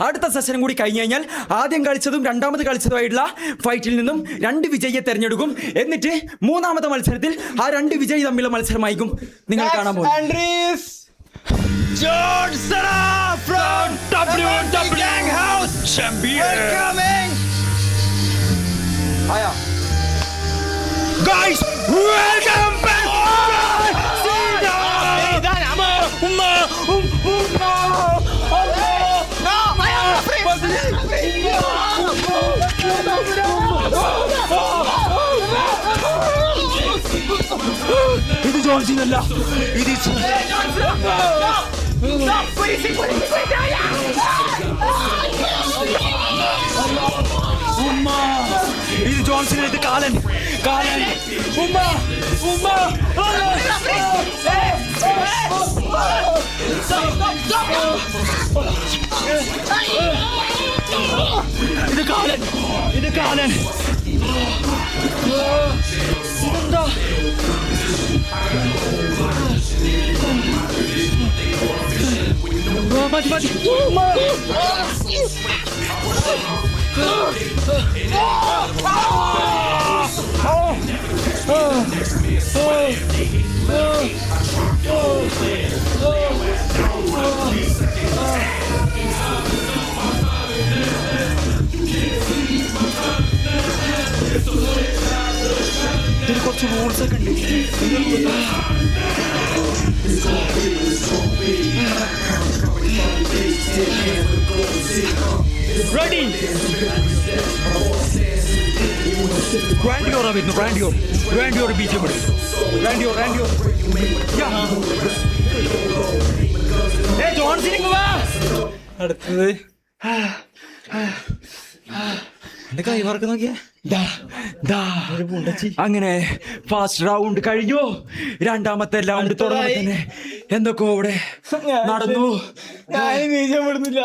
അടുത്ത സെഷനും കൂടി കഴിഞ്ഞു കഴിഞ്ഞാൽ ആദ്യം കളിച്ചതും രണ്ടാമത് കളിച്ചതുമായിട്ടുള്ള ഫൈറ്റിൽ നിന്നും 2 വിജയിയെ തെരഞ്ഞെടുക്കും. എന്നിട്ട് മൂന്നാമത്തെ മത്സരത്തിൽ ആ 2 വിജയി തമ്മിലുള്ള മത്സരമായിരിക്കും നിങ്ങൾ കാണാൻ പോകുന്നത്. John Cena from WWE House Champion. Welcoming. Aya. Guys, welcome back. Cena. No, I am free. ഇത് ജോൺ സീന അല്ല, ഇത് ഇത് ജോൺ സീന, ഇത് കാലൻ. ഇത് കാലൻ. ഇതെന്താ? മതി. ഇതിന് കുറച്ച് റൂൾസ് ഒക്കെ ഉണ്ട്. Ready? Grandeur ആയിരുന്നു. Grandeur ബീജം എടുക്കും. Grandeur. ജോൺ സീന വാ. അടുത്തത് എന്റെ കൈ വർക്ക് നോക്കിയേ. അങ്ങനെ ഫസ്റ്റ് റൗണ്ട് കഴിഞ്ഞു. രണ്ടാമത്തെ റൗണ്ട് തുടങ്ങി തന്നെ എന്തൊക്കെയോ ഇവിടെ നടന്നു. ബീജം വിടുന്നില്ല.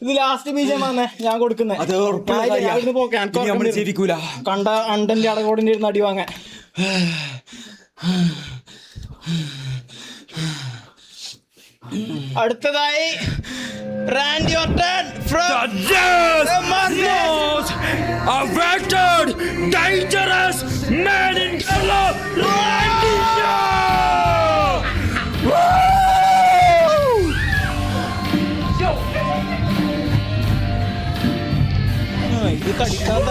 ഇത് ലാസ്റ്റ് ബീജം വന്നേ ഞാൻ കൊടുക്കുന്നേ. അത് നമ്മൾ ജീവിക്കൂല. കണ്ട അണ്ടന്റെ അടകോടിന്റെ ഇരുന്ന് അടി വാങ്ങാൻ. അടുത്തതായി Randy Orton from The most awaited, dangerous man in the world, Randy Orton. ഇത് കടിക്കാത്ത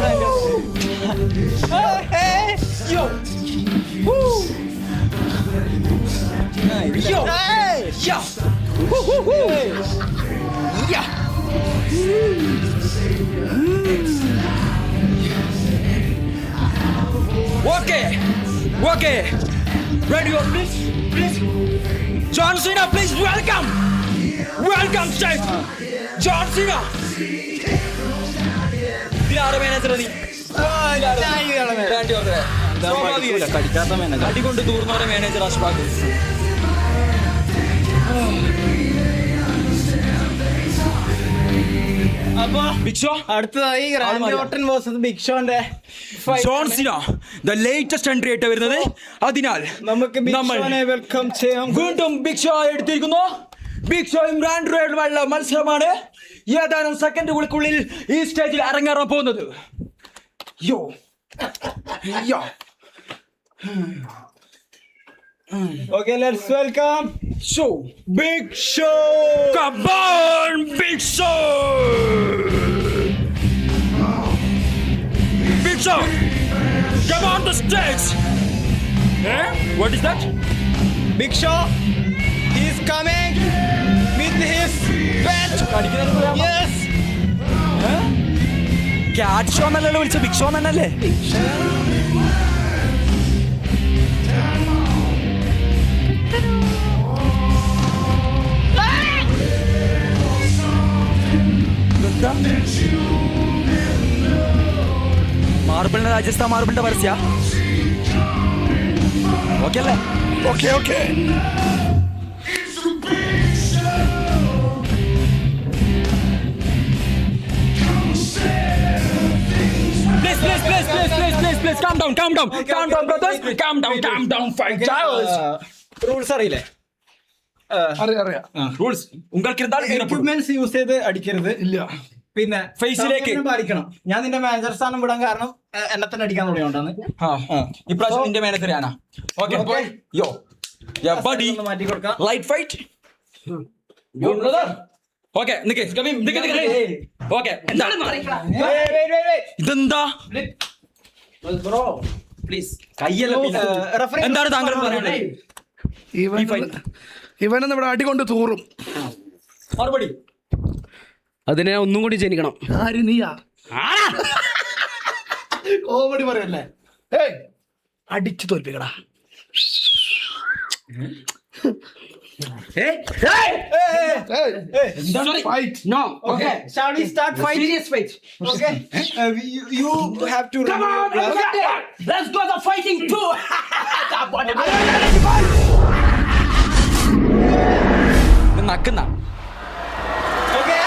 Okay. Ready or please. John Cena, please welcome, Chef John Cena. ഇതിലാറ് മാനേജർ നീ കടിക്കാത്ത മാനേജർ. അടി കൊണ്ട് തൂർന്നവരെ മാനേജർ അഷ്ഫാഖ്. അപ്പൊ ബിഗ് ഷോ അടുത്തതായി റാൻഡി ഓർട്ടൺ വേഴ്സസ് ബിഗ് ഷോന്റെ John Cena the latest entry ആയിട്ട് വരുന്നത്. അതിനാൽ നമുക്ക് ബിഗ് ഷോനെ വെൽക്കം ചെയ്യാം. വീണ്ടും ബിഗ് ഷോ എടുത്തിരിക്കുന്നു. ബിഗ് ഷോയും റാൻഡിയുമായുള്ള മത്സരമാണ് ഏതാനും സെക്കൻഡുകൾക്കുള്ളിൽ ഈ സ്റ്റേജിൽ അരങ്ങേറാൻ പോകുന്നത്. യോ Okay, let's welcome Big Show. Come on, Big Show. Big Show, come on the stage. What is that? Big Show. He's coming with his belt. Yes. Cat show എന്നല്ലല്ലോ വിളിച്ച, big show എന്നല്ലേ? മാർബിളിന്റെ രാജസ്ഥാൻ മാർബിളിന്റെ പരസ്യ. ഓക്കെ അല്ലേ? Okay. Please, calm down, brothers. Calm down, fighters. Rules അറിയില്ലേ? അറിയാം rules உங்களுக்கு இருந்தால் மீறப்படும். Equipments use ചെയ്ത് അടിക്കരുത്. ഇല്ല. പിന്നെ ഫേസിലേക്ക് പാലിക്കണം. ഞാൻ നിന്റെ മാനേജർ സ്ഥാനം വിടാൻ കാരണം എന്നെ തന്നെ അടിക്കാൻ തുടങ്ങിയോണ്ടാണ്. ഇപ്രാവശ്യം നിന്റെ മാനേജർ ഞാനാ. ഓക്കെ യോ ബഡി മാറ്റി കൊടുക്കാം. Light fight. ഓക്കെ നിക്ക് ഓക്കെ എന്താണ് ഇതെന്താ പ്ലീസ് കയ്യല്ല എന്താണ് താങ്കൾ പറയുന്നത്? ഇവനെന്ന് ഇവിടെ അടികൊണ്ട് തൂറും. മറുപടി അതിനെ ഒന്നും കൂടി ജനിക്കണം. ആര് നീയാ? കോമഡി പറയല്ലേ? അടിച്ചു തോൽപ്പിക്കടാ. No. Okay, shall we start fight? Serious fight. Okay, you have to. Come on, let's go the fighting too. നക്കുന്ന Okay.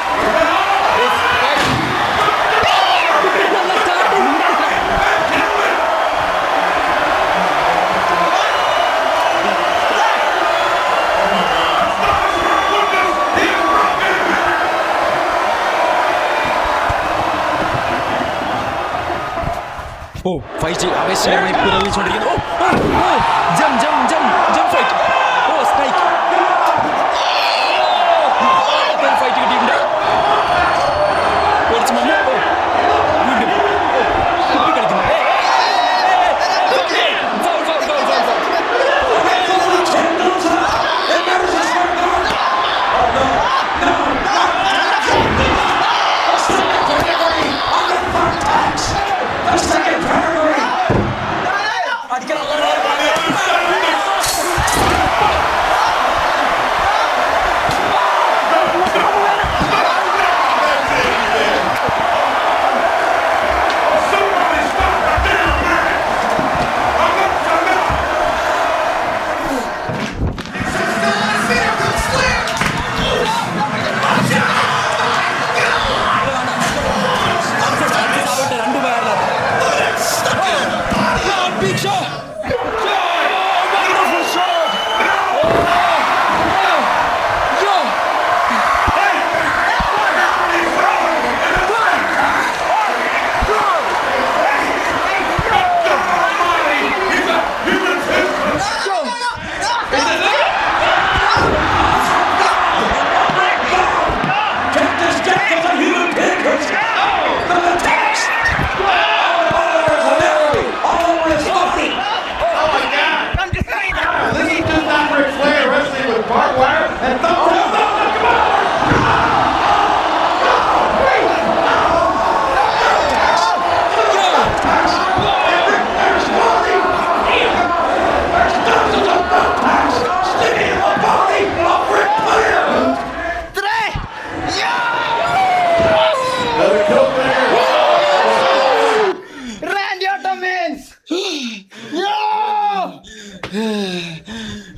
ഓ ഫൈറ്റ് ആവേശകരമായി പുരോഗമിച്ചുകൊണ്ടിരിക്കുന്നു. ജം ജം ജം ജം ഫൈറ്റ്. ഓ സ്ട്രൈക്ക്. ഫൈറ്റ് കിട്ടിയിട്ടുണ്ട്. കുറച്ച് മുന്നേ വീണ്ടും കുട്ടി കളിക്കുന്നു. Foul foul foul foul foul.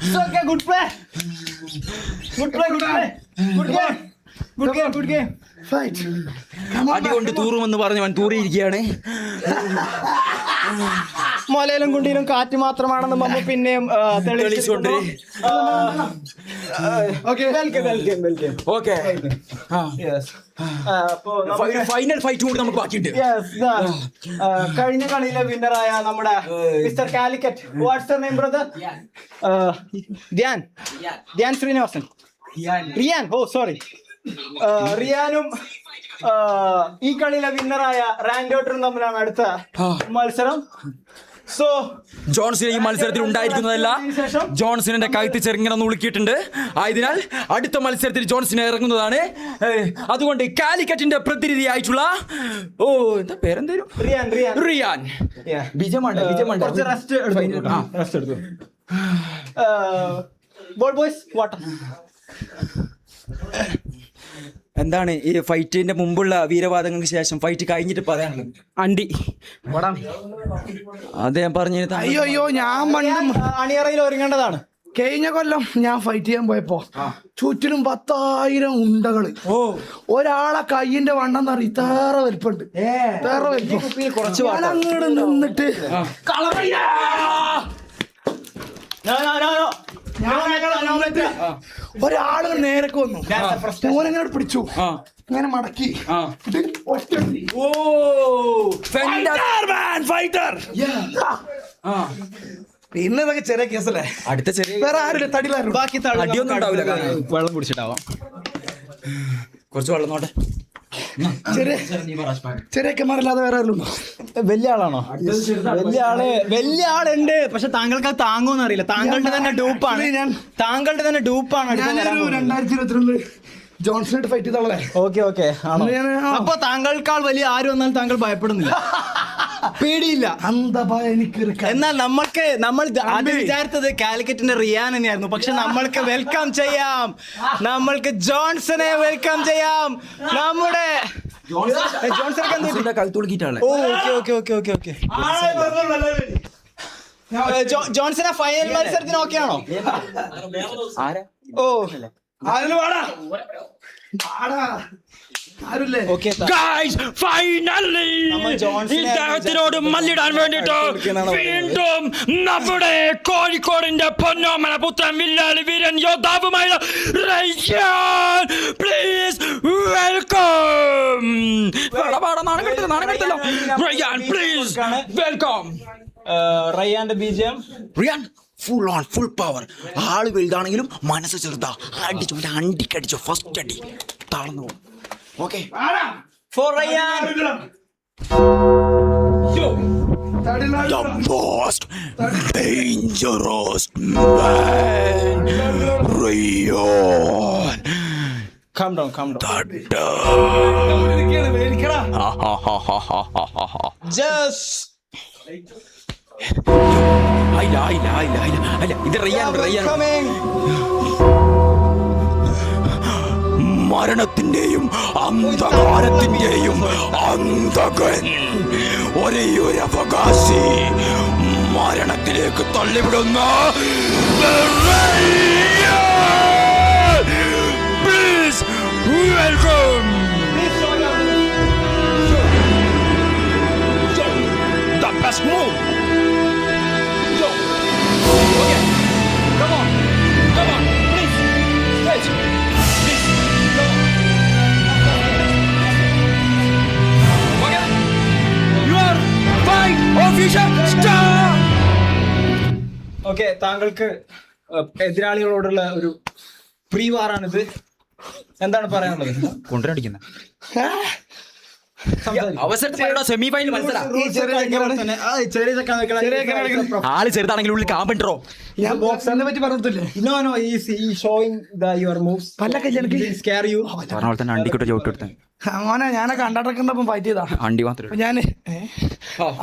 It's okay, good play. Good play, good play. Good game. Good game, good game. Fight. അടികൊണ്ട് തൂറുമെന്ന് പറഞ്ഞവൻ തൂറിയിരിക്കുകയാണ്. മലയിലും കുണ്ടിയിലും കാറ്റ് മാത്രമാണെന്ന് മമ്മ പിന്നെയും തെളിയിച്ചുകൊണ്ട് ഓക്കെ ഫൈനൽ ഫൈറ്റ് കൂടി നമുക്ക് ബാക്കിയുണ്ട്. കഴിഞ്ഞ കളിയിലെ വിന്നറായ നമ്മുടെ mister Calicut. What's name brother? Dhyan Sreenivasan. Riyan. Oh sorry. റിയാനും ഈ കളിയിലെ വിന്നറായ റാൻഡോട്ടറും തമ്മിലാണ് അടുത്ത മത്സരം. സോ ജോൺസിന് ഈ മത്സരത്തിൽ ഉണ്ടായിരിക്കുന്നതല്ല. ജോൺസിനെ കഴുത്ത് ചെറുങ്ങനെ ഉളുക്കിയിട്ടുണ്ട്. ആയതിനാൽ അടുത്ത മത്സരത്തിൽ ജോൺസിനെ ഇറങ്ങുന്നതാണ്. അതുകൊണ്ട് കാലിക്കറ്റിന്റെ പ്രതിനിധിയായിട്ടുള്ള എന്താ പേരെന്തേലും റിയാൻ കുറച്ച് റെസ്റ്റ് എടുത്തു. Ball boys water. എന്താണ് ഈ ഫൈറ്റിന്റെ മുമ്പുള്ള വീരവാദങ്ങൾക്ക് ശേഷം ഫൈറ്റ് കഴിഞ്ഞിട്ട് പറയാനുള്ളത്? അണ്ടി അത് ഞാൻ പറഞ്ഞു. അയ്യോ ഞാൻ പണ്ട് അണിയറയിൽ ഒരുങ്ങേണ്ടതാണ്. കഴിഞ്ഞ കൊല്ലം ഞാൻ ഫൈറ്റ് ചെയ്യാൻ പോയപ്പോ ചുറ്റിലും 10,000 ഉണ്ടകള്. ഒരാളെ കയ്യിന്റെ വണ്ണം എന്നറിയ ഇത്ര വലിപ്പുണ്ട്. കുറച്ച് അങ്ങോട്ട് നിന്നിട്ട് ഒരാള് നേരക്ക് വന്നു, ഓനെങ്ങനെ പിടിച്ചു, ഇങ്ങനെ മടക്കി ഒറ്റ പിന്നെ ഇതൊക്കെ ചെറിയ കേസല്ലേ. അടുത്ത ചെറിയ വേറെ ആരില്ല, തടിയിലായിരുന്നു. ബാക്കി അടിയൊന്നും ഉണ്ടാവില്ല, വെള്ളം കുടിച്ചിട്ടാവാം. കുറച്ച് വെള്ളം നോട്ടെ. ചെറിയക്കന്മാരല്ലാതെ വേറെ ആരും വലിയ ആളാണോ? വലിയ ആളുണ്ട്, പക്ഷെ താങ്കൾക്ക് അത് താങ്ങുമെന്ന് അറിയില്ല. താങ്കളുടെ തന്നെ ഡൂപ്പാണ്, താങ്കളുടെ തന്നെ ഡൂപ്പാണ്. 2022 ജോൺസണായിട്ട് ഫൈറ്റ് ചെയ്തോളെ. ഓക്കെ അപ്പൊ താങ്കൾക്കാൾ വലിയ ആര് വന്നാലും താങ്കൾ ഭയപ്പെടുന്നില്ല, പേടിയില്ല. എന്നാൽ നമ്മൾ ആദ്യം വിചാരിച്ചത് കാലിക്കറ്റിന്റെ റിയാൻ തന്നെയായിരുന്നു, പക്ഷെ നമ്മൾക്ക് വെൽക്കം ചെയ്യാം, നമ്മൾക്ക് ജോൺസനെ വെൽക്കം ചെയ്യാം. നമ്മുടെ ജോൺസൺ കഴുത്തുളുക്കിട്ടാണ്. ഓക്കെ ജോൺസനെ ഫൈനൽ മത്സരത്തിന് ഓക്കെ ആണോ? ഓ Guys, finally ഇദ്ദേഹത്തിനോട് മല്ലിടാൻ വേണ്ടിട്ട് വീണ്ടും നമ്മുടെ കോഴിക്കോടിന്റെ പൊന്നോമന പുത്രൻ വില്ലാളി വീരൻ യോദ്ധാവുമായ Rayyan, please welcome. Rayyan, please welcome. റയ്യാന്റെ ബീജം Riyan full on, full power. ആള് വലുതാണെങ്കിലും മനസ്സ് ചെറുതാ. അടിച്ചു അണ്ടിക്കടിച്ചോ, ഫസ്റ്റ് അടി താഴ്ന്നു. Okay for Rayyan. The most dangerous man, Rayyan. Calm down. Just ഇത് റിയാൻ. coming. മരണത്തിന്റെയും അന്ധകാരത്തിന്റെയും അന്ധകൻ, ഒരേയൊരു അവകാശി, മരണത്തിലേക്ക് തള്ളിവിടുന്ന please welcome. The best move. Okay. Come on, please. Stage. Please. Okay. Your fight official start. Okay, താങ്കൾക്ക് എതിരാളികളോടുള്ള ഒരു പ്രീ വാറാണിത്. എന്താണ് പറയാനുള്ളത്? കൊണ്ടുവരടിക്കുന്ന അവസരത്തിലുള്ള സെമി ഫൈനൽ മത്സരം. ആള് ചെറുതാണെങ്കിൽ ഉള്ളിൽ കാമ്പൻഡറോ. ഞാൻ ബോക്സിനെ പറ്റി പറഞ്ഞില്ലേ? പറഞ്ഞ പോലെ തന്നെ അണ്ടിക്കൊട്ട് ചവിട്ടെടുത്ത അങ്ങനെ ഞാനൊക്കെ അണ്ടടക്കുന്നപ്പം ഫൈറ്റ് ചെയ്താ അണ്ടി മാത്രം. ഞാന്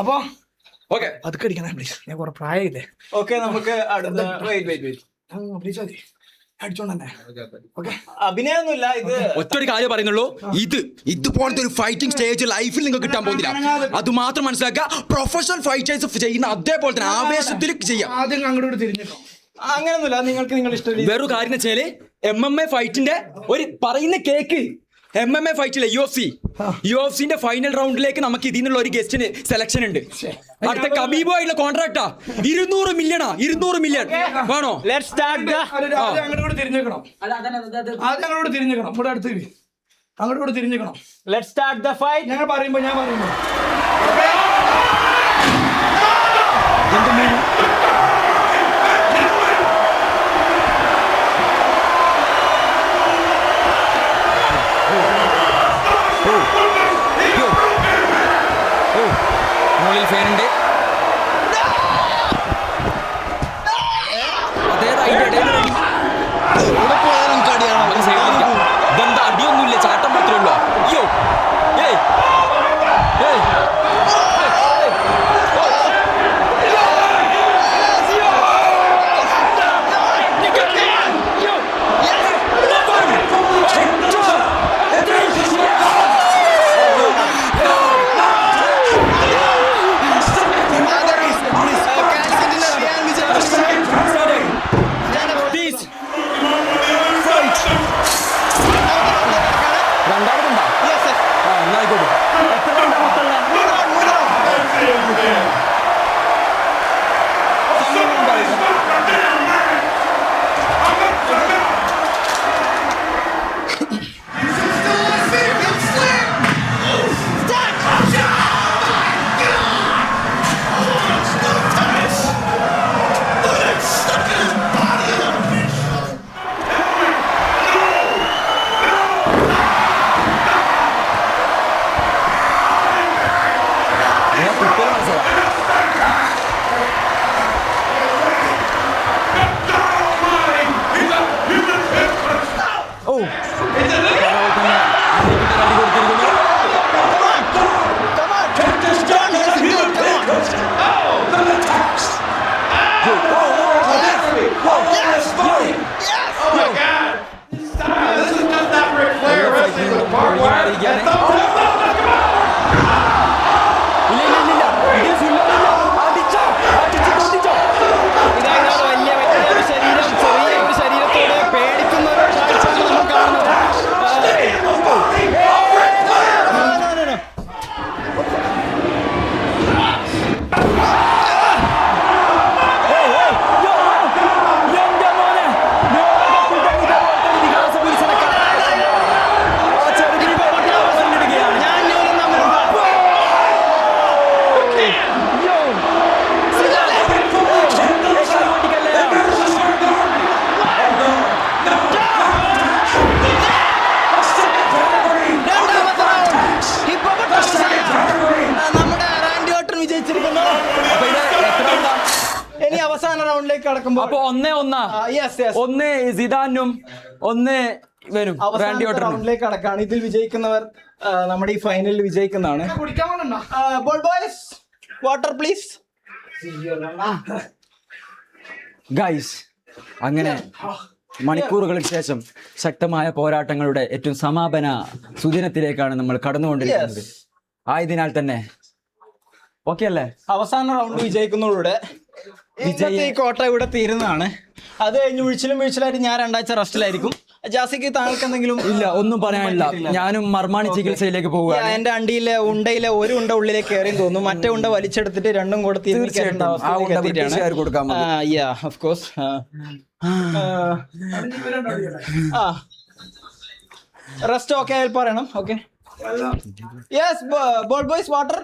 അപ്പൊ ഓക്കെ അതൊക്കെ അടിക്കണേ പ്ലീസ്. ഞാൻ കുറെ പ്രായമില്ലേ. ഓക്കെ, നമുക്ക് പ്ലീസ് മതി, അടിച്ചോണ്ടന്നെ. ഓക്കെ, അഭിനയൊന്നുമില്ല ഇത്. ഒറ്റൊരു കാര്യം പറയുന്നുള്ളൂ, ഇതുപോലത്തെ ഒരു ഫൈറ്റിംഗ് സ്റ്റേജ് ലൈഫിൽ നിങ്ങൾക്ക് കിട്ടാൻ പോകുന്നില്ല. അത് മാത്രം മനസ്സിലാക്കുക. പ്രൊഫഷണൽ ഫൈറ്റേഴ്സ് ചെയ്യുന്ന അതേപോലെ തന്നെ ആവേശത്തിൽ ചെയ്യാം. ആദ്യം അങ്ങോട്ട് തിരിഞ്ഞിട്ടോ. അങ്ങനെയൊന്നുമില്ല, നിങ്ങൾക്ക് നിങ്ങൾ ഇഷ്ടം. വേറൊരു കാര്യം വെച്ചാല് MMA ഫൈറ്റിന്റെ ഒരു പറയുന്ന കേക്ക് MMA ഫൈറ്റിലെ UFC ഫൈനൽ റൗണ്ടിലേക്ക് നമുക്ക് ഇതിൽ നിന്നുള്ള ഒരു ഗസ്റ്റിന് സെലക്ഷൻ ഉണ്ട്. അടുത്ത കബീബുമായിട്ടുള്ള കോൺട്രാക്ടാ. 200 മില്യൺ വേണോ? അങ്ങോട്ട് തിരിഞ്ഞേക്കണം. ആദ്യം അങ്ങോട്ട് തിരിഞ്ഞേക്കണം. ഇവിടെ അടുത്ത് അങ്ങോട്ട് തിരിഞ്ഞേക്കണം. Let's start the fight. ഞാൻ പറയുമ്പോ മുകളിൽ ഫാനുണ്ട്. ഇതെന്താ അടിയൊന്നുമില്ല, ചാട്ടം മാത്രമേ ഉള്ളൂ. അയ്യോ റൗണ്ടിലേക്ക് കടക്കുമ്പോൾ അപ്പൊ 1-1. ഒന്ന് സിദാനും ഒന്ന് ഇവനും റാൻഡി ഓർട്ടനും. റൗണ്ടിലേക്ക് കടക്കാണ്. ഇതിൽ വിജയിക്കുന്നവർ നമ്മുടെ ഈ ഫൈനലിൽ വിജയിക്കുന്നതാണ്. കുടിക്കാൻ വേണ്ട ball boys water please. Guys, അങ്ങനെ മണിക്കൂറുകൾക്ക് ശേഷം ശക്തമായ പോരാട്ടങ്ങളുടെ ഏറ്റവും സമാപന സുദിനത്തിലേക്കാണ് നമ്മൾ കടന്നുകൊണ്ടിരിക്കുന്നത്. ആയതിനാൽ തന്നെ ഓക്കെ അല്ലേ? അവസാന റൗണ്ട് വിജയിക്കുന്നതോടെ ഇന്നത്തെ ഈ കോട്ട ഇവിടെ തീരുന്നതാണ്. അത് കഴിഞ്ഞ് വീഴ്ചയിലായിട്ട് ഞാൻ 2 ആഴ്ച റെസ്റ്റിലായിരിക്കും. ജാസിക്ക് താങ്കൾക്ക് എന്തെങ്കിലും? ഇല്ല, ഒന്നും പറയാനില്ല. ഞാനും മർമാണി ചികിത്സയിലേക്ക് പോവുകയാണ്. എന്റെ ഉണ്ടയിലെ ഒരു ഉണ്ട ഉള്ളിലേക്ക് കയറി തോന്നുന്നു. മറ്റേ ഉണ്ട വലിച്ചെടുത്തിട്ട് 2ഉം കൂടെ റെസ്റ്റ് ഓക്കെ ആയാൽ പറയണം. Okay, yes ball boys water.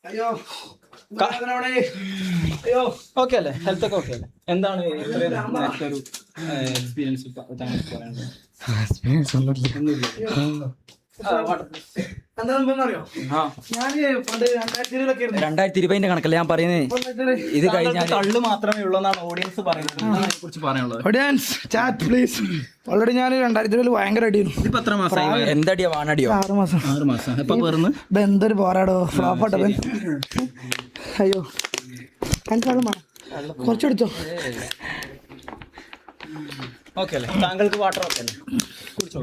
അയ്യോ ഓക്കെ അല്ലേ? ഹെൽത്ത് ഒക്കെ ഓക്കെ അല്ലേ? എന്താണ് നേരത്തെ ഒരു എക്സ്പീരിയൻസ് താങ്കൾക്ക് പറയാനുള്ളത്? എന്താണെന്നറിയോ, ഞാന് പണ്ട് 2020 2020 കണക്കല്ല ഞാൻ പറയുന്നത്. ഇത് കഴിഞ്ഞാൽ തള്ളു മാത്രമേ ഉള്ളൂ എന്നാണ് ഓഡിയൻസ് പറയുന്നത്. അതിനെ കുറിച്ച് പറയാനുള്ളത്? Audience chat please. ഓൾറെഡി ഞാൻ 2020 ഭയങ്കര അടിയിരുന്നു. ഇപ്പൊ എത്ര മാസമായി? എന്തടിയോ വാണടിയോ? 6 മാസം. 6 മാസം. എപ്പൊ പേർന്ന് എന്തൊരു പോരാടോ, ഫ്ലോപ്പാട്ടോ. അയ്യോ കുറച്ചെടുത്തോ. ഓക്കെ അല്ലേ? താങ്കൾക്ക് വാട്ടർ ഓക്കെ അല്ലേ? കുടിച്ചോ.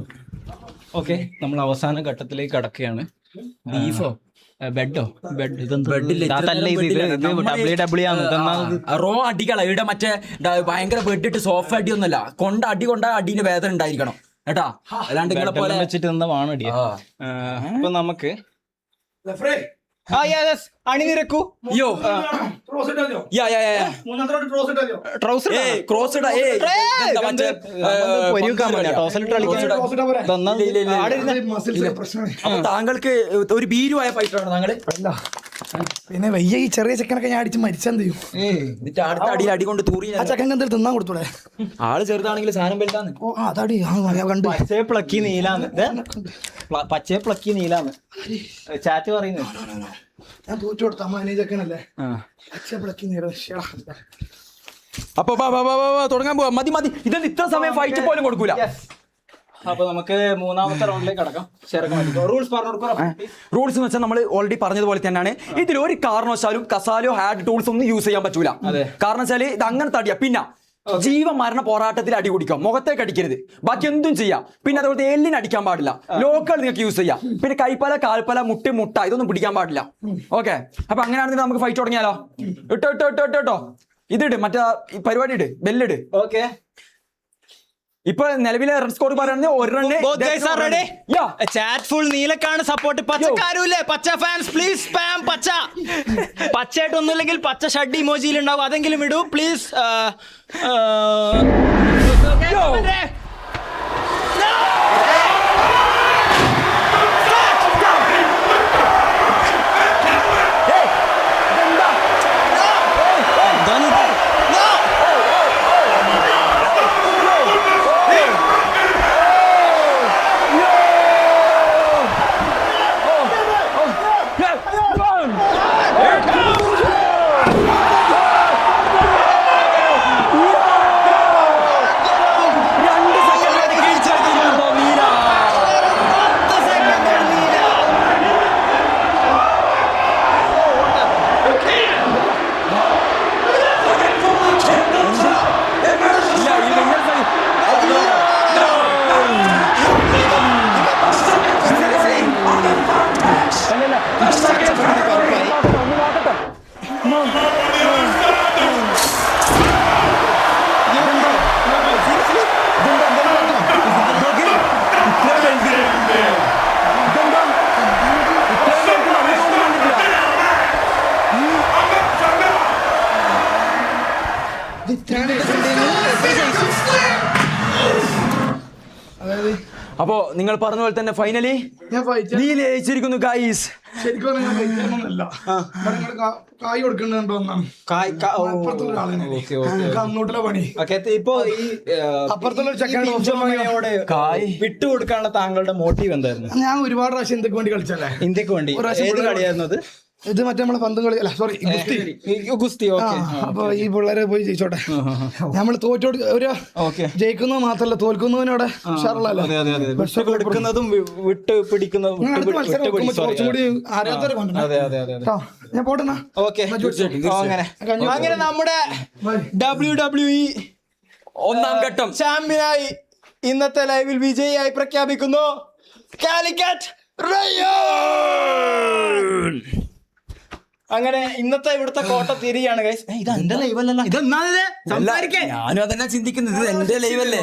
ഓക്കെ, നമ്മൾ അവസാന ഘട്ടത്തിലേക്ക് കടക്കുകയാണ്. ബീഫോ ബെഡോ? റോ അടികളാ ഇവിടെ. മറ്റേ ഭയങ്കര ബെഡിട്ട് സോഫ്റ്റ് അടിയൊന്നുമല്ല. കൊണ്ട അടിന്റെ വേദന ഉണ്ടായിരിക്കണം കേട്ടാ. അല്ലാണ്ട് ഇങ്ങനെ പോലെ വെച്ചിട്ട് എന്താ വാണടിയ. അപ്പൊ നമുക്ക് അണിനിരക്കൂ. അയ്യോ ട്രൗസർ താങ്കൾക്ക് ഒരു ഭീരുവായ ഫൈറ്ററാണ് താങ്കൾ. പിന്നെ വയ്യ ഈ ചെറിയ ചെക്കനൊക്കെ ഞാൻ അടിച്ച് മരിച്ചെന്ത് ചെയ്യും? എന്നിട്ട് അടുത്ത അടിയിൽ അടി കൊണ്ട് തൂറി. ആ ചെക്കൻ എന്തെങ്കിലും തിന്നാൻ കൊടുത്തൂടെ? ആള് ചെറുതാണെങ്കിൽ സാധനം വലുതാന്ന്. ഓ അതടി കണ്ടു. പച്ചയെ പ്ലക്കി നീലാന്ന് ചാറ്റ് പറയുന്നത്. ഞാൻ തോറ്റു കൊടുത്ത അമ്മ ചെക്കനല്ലേ അച്ഛപ്പിളക്കി നീരം. അപ്പൊ തുടങ്ങാൻ പോവാ. മതി ഇതെന്ത് ഇത്ര സമയം ഫൈറ്റ് പോലും കൊടുക്കൂല. അപ്പൊ നമുക്ക് 3ാമത്തെ റൗണ്ടിലേക്ക് കടക്കാം. റൂൾസ് എന്ന് വെച്ചാൽ നമ്മൾ ഓൾറെഡി പറഞ്ഞതുപോലെ തന്നെയാണ്. ഇതിൽ ഒരു കാരണവശാലും കസാലോ ഹാഡ് ടൂൾസ് ഒന്നും യൂസ് ചെയ്യാൻ പറ്റൂല. കാരണം വെച്ചാൽ ഇത് അങ്ങനത്തെ അടിയാ. പിന്നെ ജീവമരണ പോരാട്ടത്തിൽ അടി കുടിക്കാം. മുഖത്തേക്ക് അടിക്കരുത്. ബാക്കി എന്തും ചെയ്യാം. പിന്നെ അതുപോലെ എല്ലിന് അടിക്കാൻ പാടില്ല. ലോക്കൽ നിങ്ങൾക്ക് യൂസ് ചെയ്യാം. പിന്നെ കൈപ്പല, കാൽപ്പല, മുട്ട ഇതൊന്നും പിടിക്കാൻ പാടില്ല. ഓക്കെ, അപ്പൊ അങ്ങനെയാണെങ്കിൽ നമുക്ക് ഫൈറ്റ് തുടങ്ങിയാലോ? ഇട്ടോ ഇതിട്, മറ്റേ പരിപാടി ഇട്, ബെല്ലിട്. ഓക്കെ, ഇപ്പൊ നിലവിലെ റൺ സ്കോർ പറയുന്നത് 1 റൺ. ചാറ്റ് ഫുൾ നീലക്കാണ് സപ്പോർട്ട്. പച്ചക്കാരൂല്ലേ? പച്ച ഫാൻസ് പ്ലീസ് സ്പാം പച്ച. പച്ചയായിട്ടൊന്നുമില്ലെങ്കിൽ പച്ച ഷഡ് ഇമോജിയിൽ ഉണ്ടാവും, അതെങ്കിലും ഇടൂ പ്ലീസ്. അപ്പോ നിങ്ങൾ പറഞ്ഞ പോലെ തന്നെ ഫൈനലി നീ ജയിച്ചിരിക്കുന്നു ഗൈസ്. ശരിക്കും കായ് കൊടുക്കണ്ടോ? അങ്ങോട്ടുള്ള പണി ഇപ്പൊ ഈ അപ്പുറത്തുള്ള ചെക്കനോട് വിട്ടുകൊടുക്കാനുള്ള താങ്കളുടെ മോട്ടീവ് എന്തായിരുന്നു? ഞാൻ ഒരുപാട് പ്രാവശ്യം ഇന്ത്യക്ക് വേണ്ടി കളിച്ചല്ലേ. ഇന്ത്യക്ക് വേണ്ടി ഏത് കളിയായിരുന്നു അത്? ഇത് മറ്റേ നമ്മളെ പന്തും കളി അല്ല സോറി ഗുസ്തി ഗുസ്തി ഓക്കെ അപ്പൊ ഈ പിള്ളേരെ പോയി ജയിച്ചോട്ടെ നമ്മൾ തോറ്റോട് ഒരു ഓക്കെ ജയിക്കുന്നത് മാത്രല്ല തോൽക്കുന്നവനോടെ ഉഷാറുള്ളതല്ലേ എടുക്കുന്നതും വിട്ട് പിടിക്കുന്നതും അടുത്ത മത്സരം വെക്കുമ്പോ കുറച്ചും കൂടി ആരാധകരെ കൊണ്ടുവരണം. അതെ അതെ അതെ കേട്ടോ ഞാൻ പോട്ടെന്നാ ഓക്കെ അങ്ങനെ അങ്ങനെ നമ്മുടെ WWE ഒന്നാം ഘട്ടം ചാമ്പ്യനായി ഇന്നത്തെ ലൈവിൽ വിജയിയായി പ്രഖ്യാപിക്കുന്നു കാലിക്കറ്റ് റയോൺ. അങ്ങനെ ഇന്നത്തെ ഇവിടുത്തെ കോട്ട തിരിയാണ് ഗൈസ്. ഇത് എന്റെ ലൈവ് അല്ലല്ലോ, ഇതെന്നാ സംസാരിക്കേ. ഞാനും അതന്നെ ചിന്തിക്കുന്നത്, ഇത് എന്റെ ലൈവ് അല്ലേ.